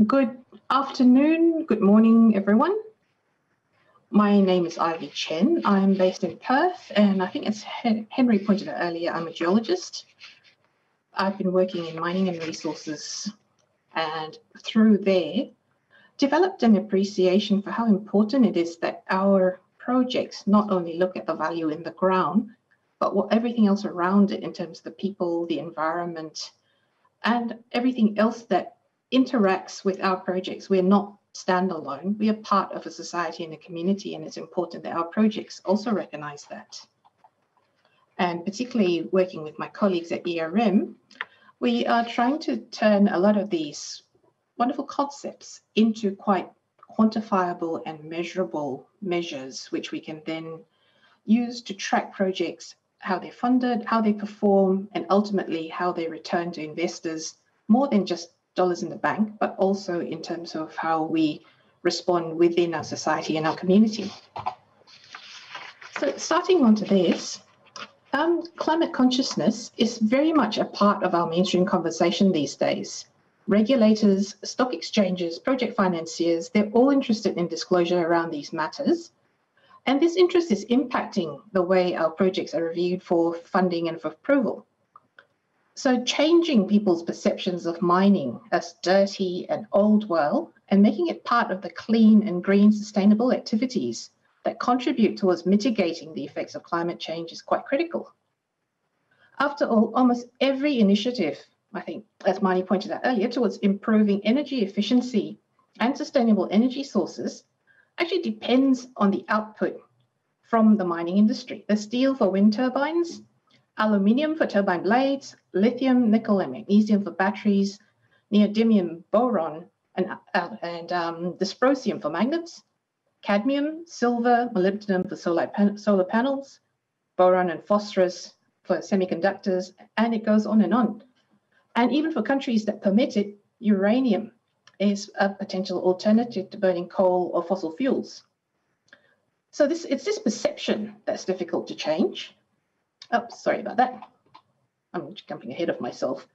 Good afternoon, good morning, everyone. My name is Ivy Chen. I'm based in Perth, and I think as Henry pointed out earlier, I'm a geologist. I've been working in mining and resources, and through there, developed an appreciation for how important it is that our projects not only look at the value in the ground, but what everything else around it in terms of the people, the environment, and everything else that interacts with our projects. We're not standalone. We are part of a society and a community, and it's important that our projects also recognize that. And particularly working with my colleagues at ERM, we are trying to turn a lot of these wonderful concepts into quite quantifiable and measurable measures, which we can then use to track projects, how they're funded, how they perform, and ultimately how they return to investors, more than just dollars in the bank, but also in terms of how we respond within our society and our community. So starting onto this, climate consciousness is very much a part of our mainstream conversation these days. Regulators, stock exchanges, project financiers, they're all interested in disclosure around these matters. And this interest is impacting the way our projects are reviewed for funding and for approval. So changing people's perceptions of mining as dirty and old well, and making it part of the clean and green sustainable activities that contribute towards mitigating the effects of climate change is quite critical. After all, almost every initiative, I think, as Marnie pointed out earlier, towards improving energy efficiency and sustainable energy sources actually depends on the output from the mining industry. The steel for wind turbines, aluminium for turbine blades, lithium, nickel, and magnesium for batteries, neodymium, boron, and dysprosium for magnets, cadmium, silver, molybdenum for solar panels, boron and phosphorus for semiconductors, and it goes on. And even for countries that permit it, uranium is a potential alternative to burning coal or fossil fuels. So it's this perception that's difficult to change. Oh, sorry about that. I'm jumping ahead of myself.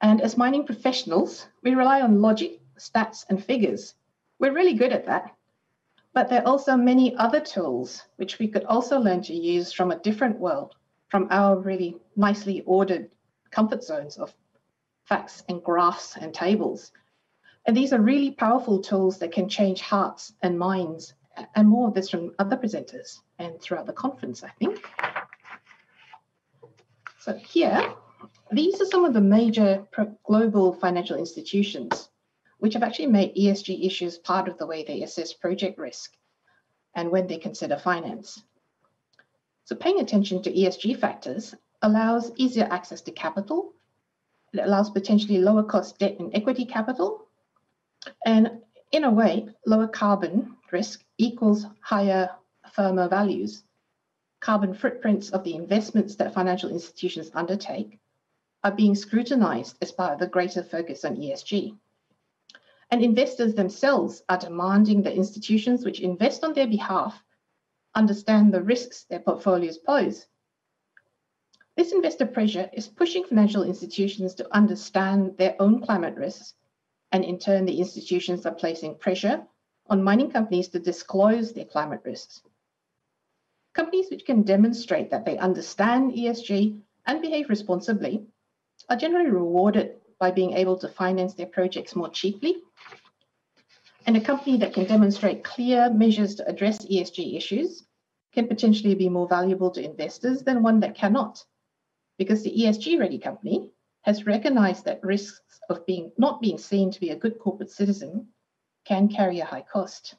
And as mining professionals, we rely on logic, stats, and figures. We're really good at that. But there are also many other tools which we could also learn to use from a different world, from our really nicely ordered comfort zones of facts and graphs and tables. And these are really powerful tools that can change hearts and minds, and more of this from other presenters and throughout the conference, I think. So here, these are some of the major global financial institutions which have actually made ESG issues part of the way they assess project risk and when they consider finance. So paying attention to ESG factors allows easier access to capital. It allows potentially lower cost debt and equity capital. And in a way, lower carbon risk equals higher, firmer values. Carbon footprints of the investments that financial institutions undertake are being scrutinized as part of the greater focus on ESG. And investors themselves are demanding that institutions which invest on their behalf understand the risks their portfolios pose. This investor pressure is pushing financial institutions to understand their own climate risks, and in turn, the institutions are placing pressure on mining companies to disclose their climate risks. Companies which can demonstrate that they understand ESG and behave responsibly are generally rewarded by being able to finance their projects more cheaply. And a company that can demonstrate clear measures to address ESG issues can potentially be more valuable to investors than one that cannot, because the ESG-ready company has recognized that risks of not being seen to be a good corporate citizen can carry a high cost.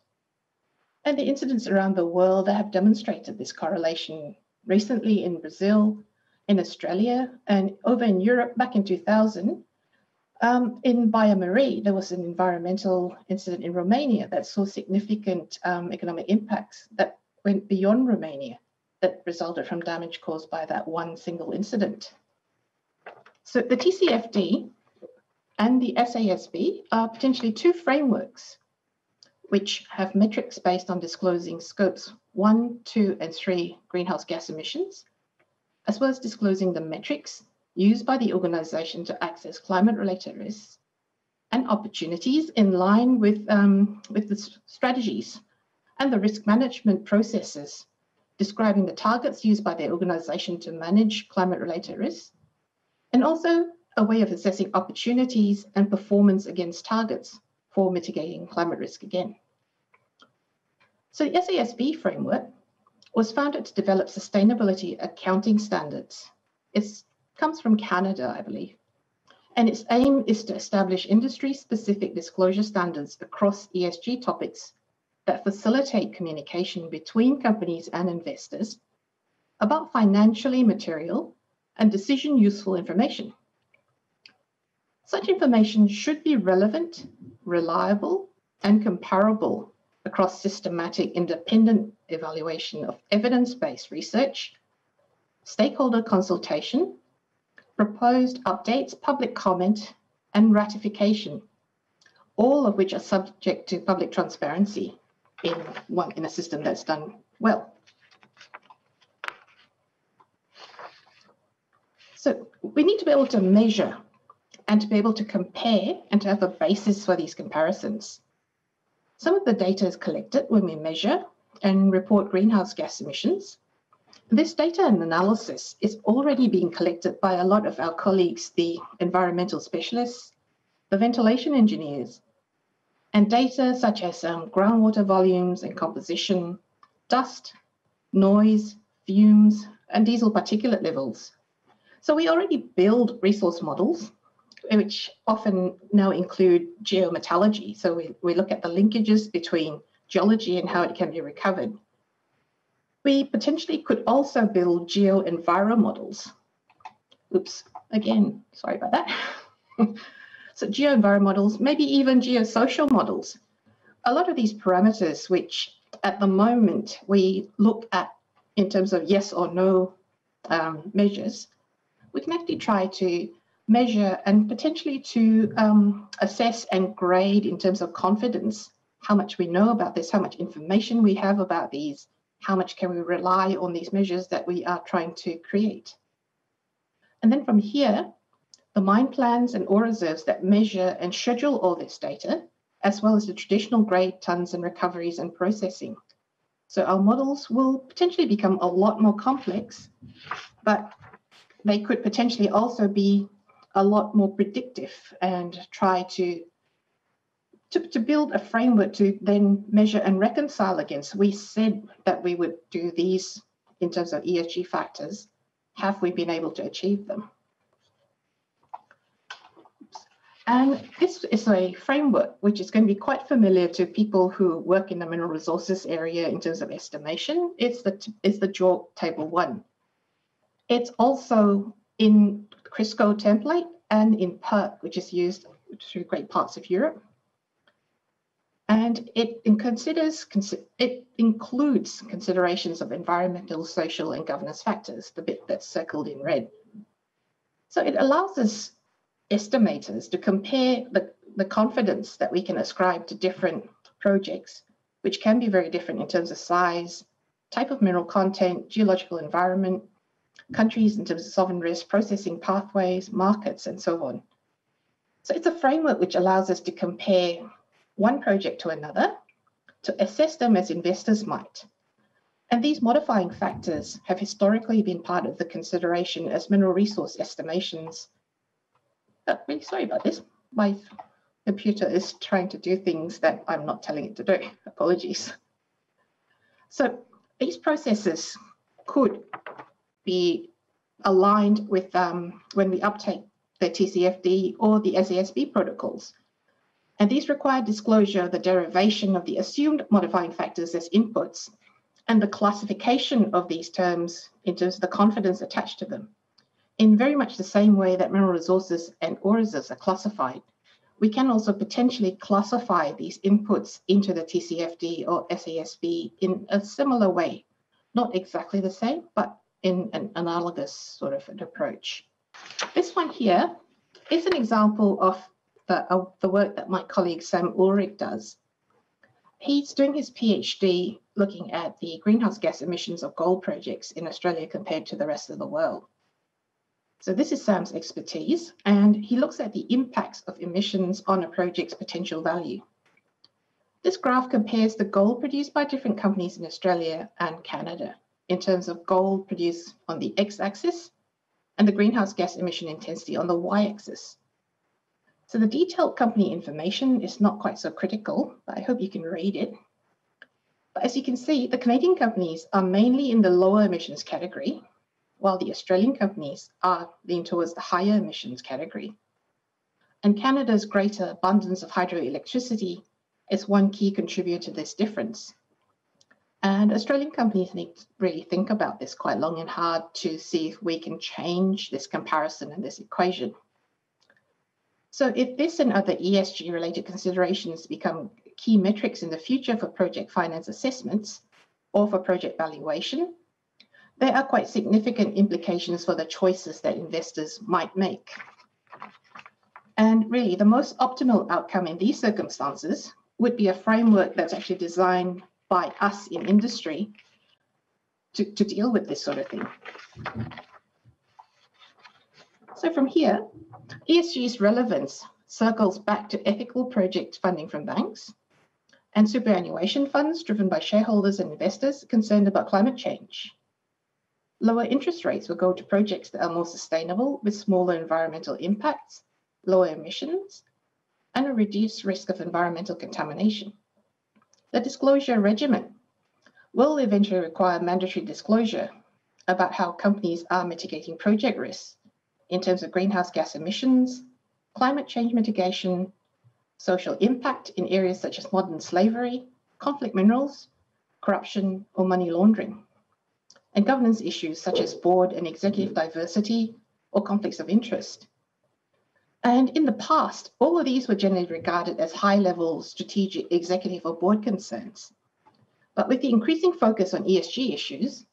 And the incidents around the world have demonstrated this correlation recently in Brazil, in Australia, and over in Europe back in 2000. In BioMarie, there was an environmental incident in Romania that saw significant economic impacts that went beyond Romania, that resulted from damage caused by that one single incident. So the TCFD and the SASB are potentially two frameworks which have metrics based on disclosing scopes 1, 2, and 3 greenhouse gas emissions, as well as disclosing the metrics used by the organization to access climate-related risks, and opportunities in line with the strategies and the risk management processes, describing the targets used by their organisation to manage climate-related risks, and also a way of assessing opportunities and performance against targets for mitigating climate risk again. So the SASB framework was founded to develop sustainability accounting standards. It comes from Canada, I believe, and its aim is to establish industry-specific disclosure standards across ESG topics that facilitate communication between companies and investors about financially material and decision-useful information. Such information should be relevant, reliable, and comparable across systematic independent evaluation of evidence-based research, stakeholder consultation, proposed updates, public comment, and ratification, all of which are subject to public transparency in a system that's done well. So we need to be able to measure and to be able to compare and to have a basis for these comparisons. Some of the data is collected when we measure and report greenhouse gas emissions. This data and analysis is already being collected by a lot of our colleagues, the environmental specialists, the ventilation engineers, and data such as groundwater volumes and composition, dust, noise, fumes, and diesel particulate levels. So we already build resource models, which often now include geometallurgy. So we look at the linkages between geology and how it can be recovered. We potentially could also build geo-enviro models. Oops, again, sorry about that. So geo-enviro models, maybe even geosocial models. A lot of these parameters, which at the moment we look at in terms of yes or no measures, we can actually try to measure and potentially to assess and grade in terms of confidence, how much we know about this, how much information we have about these, how much can we rely on these measures that we are trying to create. And then from here, the mine plans and ore reserves that measure and schedule all this data, as well as the traditional grade tons and recoveries and processing. So our models will potentially become a lot more complex, but they could potentially also be a lot more predictive and try to build a framework to then measure and reconcile against. We said that we would do these in terms of ESG factors. Have we been able to achieve them? And this is a framework which is going to be quite familiar to people who work in the mineral resources area in terms of estimation. It's the JORC Table 1. It's also in Crisco template and in PERC, which is used through great parts of Europe. And it includes considerations of environmental, social, and governance factors, the bit that's circled in red. So it allows us estimators to compare the confidence that we can ascribe to different projects, which can be very different in terms of size, type of mineral content, geological environment, countries in terms of sovereign risk, processing pathways, markets, and so on. So it's a framework which allows us to compare one project to another, to assess them as investors might. And these modifying factors have historically been part of the consideration as mineral resource estimations. Really sorry about this. My computer is trying to do things that I'm not telling it to do. Apologies. So these processes could be aligned with when we uptake the TCFD or the SASB protocols. And these require disclosure of the derivation of the assumed modifying factors as inputs and the classification of these terms in terms of the confidence attached to them. In very much the same way that mineral resources and ore reserves are classified, we can also potentially classify these inputs into the TCFD or SASB in a similar way. Not exactly the same, but in an analogous sort of an approach. This one here is an example of the work that my colleague Sam Ulrich does. He's doing his PhD looking at the greenhouse gas emissions of gold projects in Australia compared to the rest of the world. So this is Sam's expertise, and he looks at the impacts of emissions on a project's potential value. This graph compares the gold produced by different companies in Australia and Canada in terms of gold produced on the x-axis and the greenhouse gas emission intensity on the y-axis. So the detailed company information is not quite so critical, but I hope you can read it. But as you can see, the Canadian companies are mainly in the lower emissions category, while the Australian companies are leaning towards the higher emissions category. And Canada's greater abundance of hydroelectricity is one key contributor to this difference. And Australian companies need to really think about this quite long and hard to see if we can change this comparison and this equation. So if this and other ESG related considerations become key metrics in the future for project finance assessments or for project valuation, there are quite significant implications for the choices that investors might make. And really, the most optimal outcome in these circumstances would be a framework that's actually designed by us in industry to deal with this sort of thing. So from here, ESG's relevance circles back to ethical project funding from banks and superannuation funds driven by shareholders and investors concerned about climate change. Lower interest rates will go to projects that are more sustainable with smaller environmental impacts, lower emissions, and a reduced risk of environmental contamination. The disclosure regimen will eventually require mandatory disclosure about how companies are mitigating project risks in terms of greenhouse gas emissions, climate change mitigation, social impact in areas such as modern slavery, conflict minerals, corruption, or money laundering, and governance issues such as board and executive diversity or conflicts of interest. And in the past, all of these were generally regarded as high-level strategic, executive, or board concerns. But with the increasing focus on ESG issues,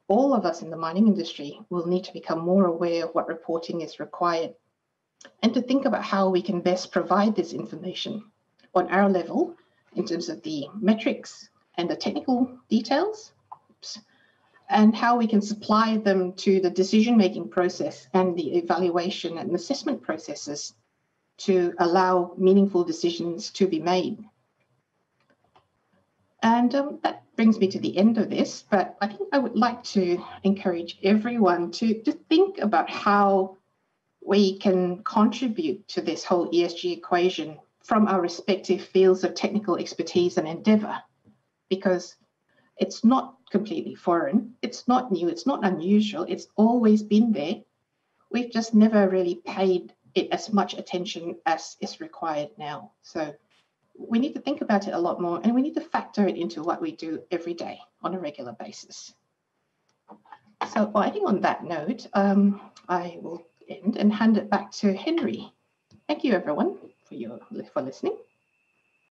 all of us in the mining industry will need to become more aware of what reporting is required and to think about how we can best provide this information on our level in terms of the metrics and the technical details, and how we can supply them to the decision-making process and the evaluation and assessment processes to allow meaningful decisions to be made. And that brings me to the end of this, but I think I would like to encourage everyone to think about how we can contribute to this whole ESG equation from our respective fields of technical expertise and endeavour, because it's not completely foreign, it's not new, it's not unusual, it's always been there. We've just never really paid it as much attention as is required now. So we need to think about it a lot more, and we need to factor it into what we do every day on a regular basis. So I think on that note, I will end and hand it back to Henry. Thank you everyone for listening.